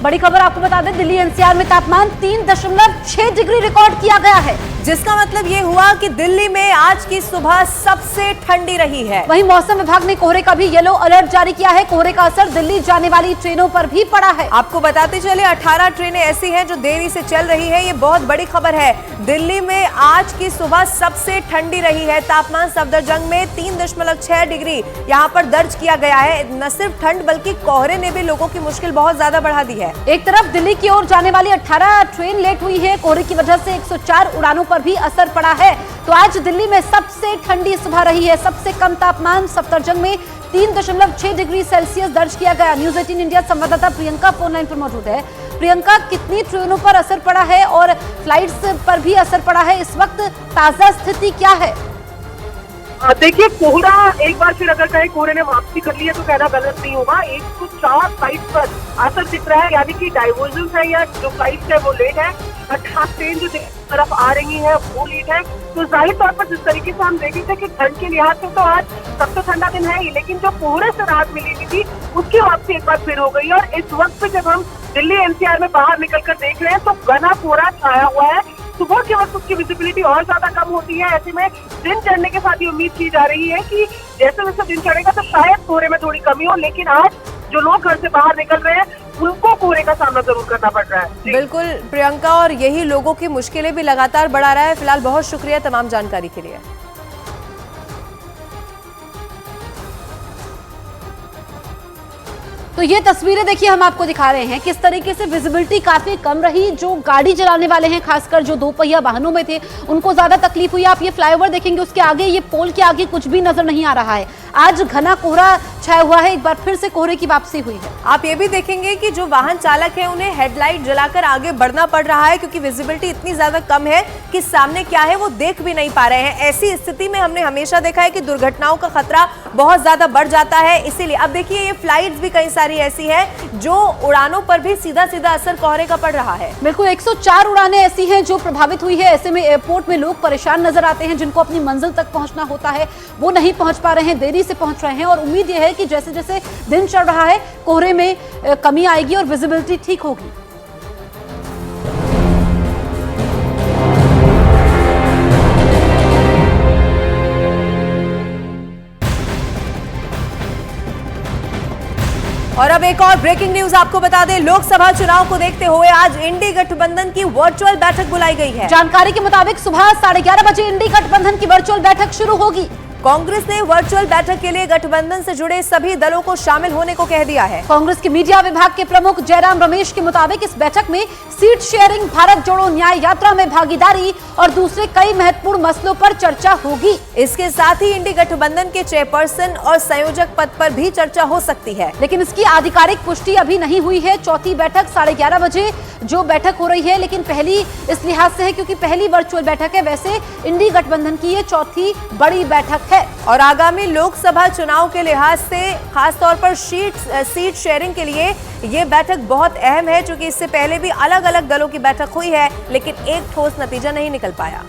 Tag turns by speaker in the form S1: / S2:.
S1: बड़ी खबर आपको बता दें, दिल्ली एनसीआर में तापमान 3.6 डिग्री रिकॉर्ड किया गया है,
S2: जिसका मतलब ये हुआ कि दिल्ली में आज की सुबह सबसे ठंडी रही है।
S1: वहीं मौसम विभाग ने कोहरे का भी येलो अलर्ट जारी किया है। कोहरे का असर दिल्ली जाने वाली ट्रेनों पर भी पड़ा है।
S2: आपको बताते चले 18 ट्रेनें ऐसी हैं जो देरी से चल रही है। ये बहुत बड़ी खबर है। दिल्ली में आज की सुबह सबसे ठंडी रही है। तापमान सफदरजंग में 3.6 डिग्री यहाँ पर दर्ज किया गया है। न सिर्फ ठंड बल्कि कोहरे ने भी लोगों की मुश्किल बहुत ज्यादा बढ़ा दी है।
S1: एक तरफ दिल्ली की ओर जाने वाली 18 ट्रेन लेट हुई है। कोहरे की वजह से 104 उड़ानों पर भी असर पड़ा है। तो आज दिल्ली में सबसे ठंडी सुबह रही है। सबसे कम तापमान सफदरजंग में 3.6 डिग्री सेल्सियस दर्ज किया गया। न्यूज 18 इंडिया संवाददाता प्रियंका फोन लाइन पर मौजूद है। प्रियंका, कितनी ट्रेनों पर असर पड़ा है और फ्लाइट्स पर भी असर पड़ा है? इस वक्त ताजा स्थिति क्या है?
S3: देखिए, कोहरा एक बार फिर अगर कहे कोहरे ने वापसी कर ली है तो कहना गलत नहीं होगा। 104 फ्लाइट पर असर दिख रहा है, यानी कि डाइवर्जन है या जो फ्लाइट है वो लेट है। 18 ट्रेन जो तरफ आ रही है वो लेट है। तो जाहिर तौर पर जिस तरीके से हम देखे थे कि ठंड के लिहाज से तो आज सबसे ठंडा दिन है ही, लेकिन जो कोहरे से राहत मिली हुई थी उसकी वापसी एक बार फिर हो गई। और इस वक्त पे जब हम दिल्ली एनसीआर में बाहर निकलकर देख रहे हैं तो घना कोहरा छाया हुआ है। सुबह के वक्त उसकी विजिबिलिटी और ज्यादा कम होती है। ऐसे में दिन चढ़ने के साथ ही उम्मीद की जा रही है कि जैसे जैसे दिन चढ़ेगा तो शायद कोहरे में थोड़ी कमी हो, लेकिन आज जो लोग घर से बाहर निकल रहे हैं उनको कोहरे का सामना जरूर करना पड़ रहा है।
S2: बिल्कुल प्रियंका, और यही लोगों की मुश्किलें भी लगातार बढ़ा रहा है। फिलहाल बहुत शुक्रिया तमाम जानकारी के लिए।
S1: तो ये तस्वीरें देखिए हम आपको दिखा रहे हैं किस तरीके से विजिबिलिटी काफी कम रही। जो गाड़ी चलाने वाले हैं, खासकर जो दो पहिया वाहनों में थे, उनको ज्यादा तकलीफ हुई। आप ये फ्लाईओवर देखेंगे, उसके आगे, ये पोल के आगे कुछ भी नजर नहीं आ रहा है। आज घना कोहरा छाया हुआ है। एक बार फिर से कोहरे की वापसी हुई है।
S2: आप ये भी देखेंगे कि जो वाहन चालक है उन्हें हेडलाइट जलाकर आगे बढ़ना पड़ रहा है, क्योंकि विजिबिलिटी इतनी ज्यादा कम है कि सामने क्या है वो देख भी नहीं पा रहे हैं। ऐसी स्थिति में हमने हमेशा देखा है कि दुर्घटनाओं का खतरा बहुत ज्यादा बढ़ जाता है। इसीलिए अब देखिए, ये फ्लाइट्स भी कई सारी ऐसी है जो उड़ानों पर भी सीधा सीधा असर कोहरे का पड़ रहा है।
S1: बिल्कुल, 104 उड़ानें ऐसी हैं जो प्रभावित हुई है। ऐसे में एयरपोर्ट में लोग परेशान नजर आते हैं। जिनको अपनी मंजिल तक पहुंचना होता है वो नहीं पहुंच पा रहे हैं, देरी से पहुंच रहे हैं। और उम्मीद यह है कि जैसे जैसे दिन चढ़ रहा है कोहरे में कमी आएगी और विजिबिलिटी ठीक होगी।
S2: और अब एक और ब्रेकिंग न्यूज आपको बता दें, लोकसभा चुनाव को देखते हुए आज इंडी गठबंधन की वर्चुअल बैठक बुलाई गई है।
S1: जानकारी के मुताबिक सुबह 11:30 बजे इंडी गठबंधन की वर्चुअल बैठक शुरू होगी।
S2: कांग्रेस ने वर्चुअल बैठक के लिए गठबंधन से जुड़े सभी दलों को शामिल होने को कह दिया है।
S1: कांग्रेस के मीडिया विभाग के प्रमुख जयराम रमेश के मुताबिक इस बैठक में सीट शेयरिंग, भारत जोड़ो न्याय यात्रा में भागीदारी और दूसरे कई महत्वपूर्ण मसलों पर चर्चा होगी।
S2: इसके साथ ही इंडी गठबंधन के चेयरपर्सन और संयोजक पद पर भी चर्चा हो सकती है,
S1: लेकिन इसकी आधिकारिक पुष्टि अभी नहीं हुई है। चौथी बैठक 11:30 बजे जो बैठक हो रही है, लेकिन पहली इस लिहाज से है क्योंकि पहली वर्चुअल बैठक है। वैसे इंडी गठबंधन की ये चौथी बड़ी बैठक है
S2: और आगामी लोकसभा चुनाव के लिहाज से खासतौर पर सीट शेयरिंग के लिए ये बैठक बहुत अहम है, क्योंकि इससे पहले भी अलग अलग दलों की बैठक हुई है लेकिन एक ठोस नतीजा नहीं निकल पाया।